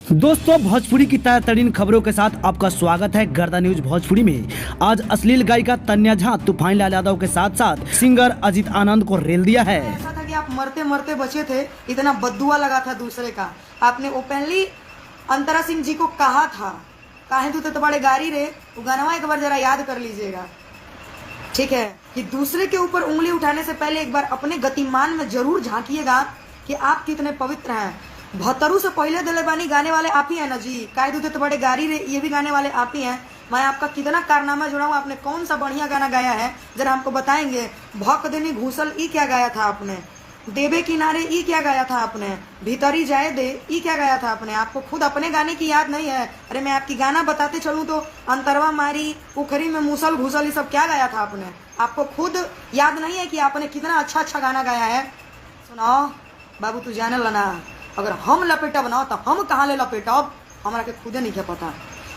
दोस्तों, भोजपुरी की ताज़ा खबरों के साथ आपका स्वागत है गर्दा न्यूज भोजपुरी में। आज अश्लील गायिका तन्या झा तूफान लाल यादव के साथ साथ सिंगर अजित आनंद को रेल दिया है। ऐसा था कि आप मरते मरते बचे थे, इतना बद्दुआ लगा था दूसरे का। आपने ओपनली अंतरा सिंह जी को कहा था, काहे तू तो बड़े गारी रे, वो गाना एक बार जरा याद कर लीजिएगा, ठीक है। कि दूसरे के ऊपर उंगली उठाने से पहले एक बार अपने गतिमान में जरूर झांकिएगा कि आप कितने पवित्र हैं। भतरू से पहले दिले बानी गाने वाले आप ही हैं ना जी, काहे दूते तो बड़े गारी रे, ये भी गाने वाले आप ही हैं। मैं आपका कितना कारनामा जुड़ा हूँ, आपने कौन सा बढ़िया गाना गाया है जरा हमको बताएंगे। भक देनी घूसल ई क्या गाया था आपने, देवे किनारे ई क्या गाया था आपने, भीतरी जाए दे ई क्या गाया था आपने। आपको खुद अपने गाने की याद नहीं है? अरे मैं आपकी गाना बताते चलूँ तो अंतरवा मारी, उखरी में मूसल घुसल, ये सब क्या गाया था आपने? आपको खुद याद नहीं है कि आपने कितना अच्छा अच्छा गाना गाया है? सुनाओ बाबू, तू जाने लना, अगर हम लपेटब ना तो हम कहाँ ले लपेटब, हमारा के खुदे नहीं पता।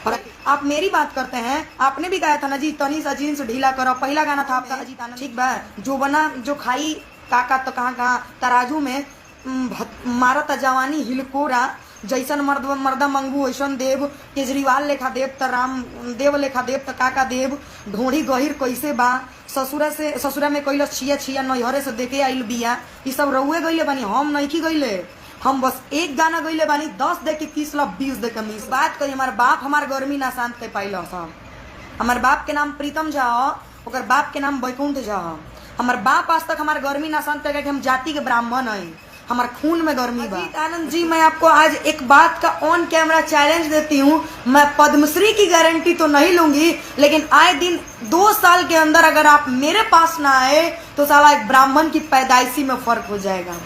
और आप मेरी बात करते हैं, आपने भी गाया था ना जी, तनी सा जीन्स ढीला करो, पहला गाना था आपका अजीत आनंद, ठीक बा। जो बना जो खाई काका तो कहाँ तराजू में मारत जवानी हिलकोरा, जैसन मर्दा मंगू वैसन देव, केजरीवाल लेखा देव त राम देव लेखा देव त काका देव, ढोड़ी गहिर कैसे बा, ससुरा में कैल छिया छिया नैहरे से देखे आइल बिया, ये सब रउए गईले बानी, हम नहीं की गईले। हम बस एक गाना गईले बानी, 10 दे के 30 ला 20 दे के 20। बात करी, हमारे बाप हमार गर्मी ना शांत कर पाइल साहब। हमारे बाप के नाम प्रीतम झा, ओकर बाप के नाम बैकुंठ झा। हमारे बाप आज तक हमारे गर्मी ना शांत करके, हम जाति के ब्राह्मण हैं, हमारे खून में गर्मी बा। अजीत आनंद जी, मैं आपको आज एक बात का ऑन कैमरा चैलेंज देती हूँ, मैं पद्मश्री की गारंटी तो नहीं लूंगी, लेकिन आए दिन 2 साल के अंदर अगर आप मेरे पास ना आए तो साला एक ब्राह्मण की पैदाइशी में फर्क हो जाएगा।